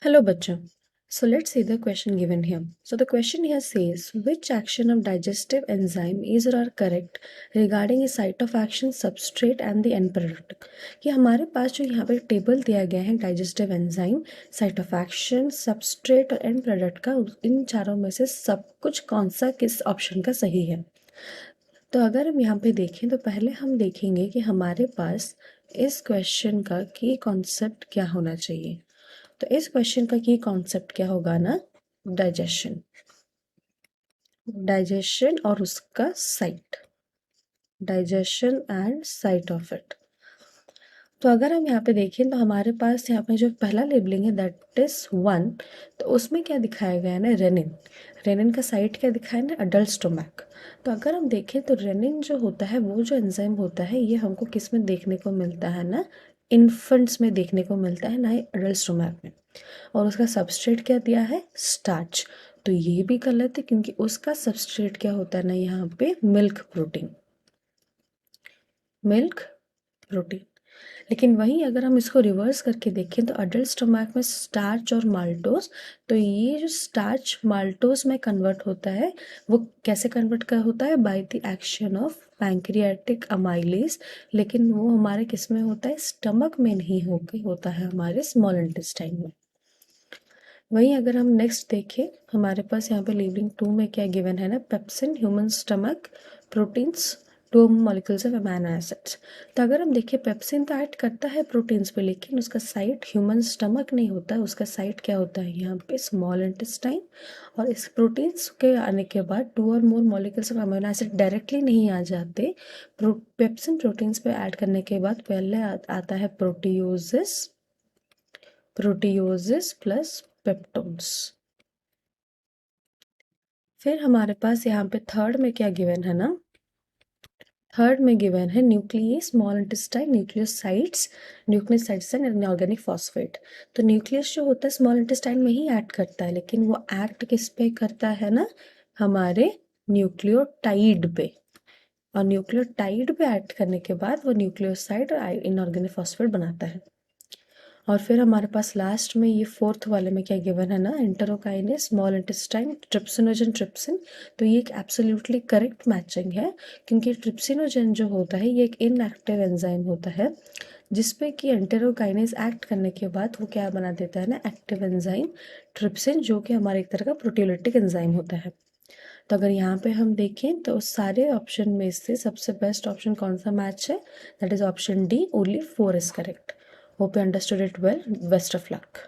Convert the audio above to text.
Hello, Bachcha. So let's see the question given here. So the question here says, which action of digestive enzyme is or are correct regarding a site of action, substrate and the end product? कि हमारे पास जो यहाँ पे table दिया गया है digestive enzyme, site of action, substrate और and product का, इन चारों में से सब कुछ कौन सा किस ऑप्शन का सही है। तो अगर हम यहाँ पे देखें तो पहले हम देखेंगे कि हमारे पास इस क्वेश्चन का की कॉन्सेप्ट क्या होना चाहिए। तो इस क्वेश्चन का की कॉन्सेप्ट क्या होगा ना, डाइजेशन और उसका site, digestion and site of it. तो अगर हम यहाँ पे देखें तो हमारे पास यहाँ पे जो पहला लेबलिंग है दैट इज 1, तो उसमें क्या दिखाया गया है ना, रेनिन। रेनिन का साइट क्या दिखाया ना, अडल्ट स्टोमैक। तो अगर हम देखें तो रेनिन जो होता है, वो जो एंजाइम होता है, ये हमको किस में देखने को मिलता है ना, इन्फेंट्स में देखने को मिलता है, ना ही अडल्ट स्टोमैक में। और उसका सबस्ट्रेट क्या दिया है, स्टार्च। तो ये भी गलत है क्योंकि उसका सबस्ट्रेट क्या होता है ना, यहाँ पे मिल्क प्रोटीन, मिल्क प्रोटीन। लेकिन वहीं अगर हम इसको रिवर्स करके देखें तो अडल्ट स्टोमैक में स्टार्च और माल्टोस, तो ये जो स्टार्च माल्टोस में कन्वर्ट होता है, वो कैसे कन्वर्ट कर होता है, by the action of pancreatic amylase. लेकिन वो हमारे किस में होता है, स्टमक में नहीं होता है, हमारे स्मॉल इंटेस्टाइन में। वहीं अगर हम नेक्स्ट देखें, हमारे पास यहाँ पे लेबलिंग 2 में क्या गिवन है ना, pepsin, human stomach, proteins, 2 molecules of amino acids. तो अगर हम देखें, पेप्सिन तो ऐड करता है प्रोटीन्स पे, लेकिन उसका साइट ह्यूमन स्टमक नहीं होता है, उसका साइट क्या होता है यहाँ पे, स्मॉल इंटेस्टाइन। और इस प्रोटीन्स के आने के बाद 2 और more molecules of amino acid directly नहीं आ जाते। पेप्सिन प्रोटीन्स पे ऐड करने के बाद पहले आता है प्रोटियोसिस, प्रोटियोसिस प्लस पेप्टोन्स। फिर हमारे पास यहाँ पे थर्ड में क्या गिवन है ना, थर्ड में गिवन है nucleus, small intestine, nucleosides, nucleosides and inorganic phosphate. तो न्यूक्लियस जो होता है स्मॉल इंटेस्टाइन में ही ऐड करता है, लेकिन वो एक्ट किस पे करता है ना, हमारे न्यूक्लियोटाइड पे। और न्यूक्लियोटाइड पे एक्ट करने के बाद वो न्यूक्लियोसाइड और इनऑर्गेनिक फॉस्फेट बनाता है। और फिर हमारे पास लास्ट में ये फोर्थ वाले में क्या गिवन है ना, enterokinase, small intestine, trypsinogen, trypsin. तो ये एक एब्सोल्युटली करेक्ट मैचिंग है, क्योंकि ट्रिप्सिनोजन जो होता है ये एक इनएक्टिव एंजाइम होता है, जिसपे कि एंटेरोकाइनेस एक्ट करने के बाद वो क्या बना देता है ना, एक्टिव एंजाइम ट्रिप्सिन, जो कि हमारे एक तरह का प्रोटियोलिटिक एंजाइम होता है। तो अगर यहाँ पे हम देखें तो सारे ऑप्शन में से सबसे बेस्ट ऑप्शन कौन सा मैच है, that is option D, only 4 is correct. Hope you understood it well. Best of luck.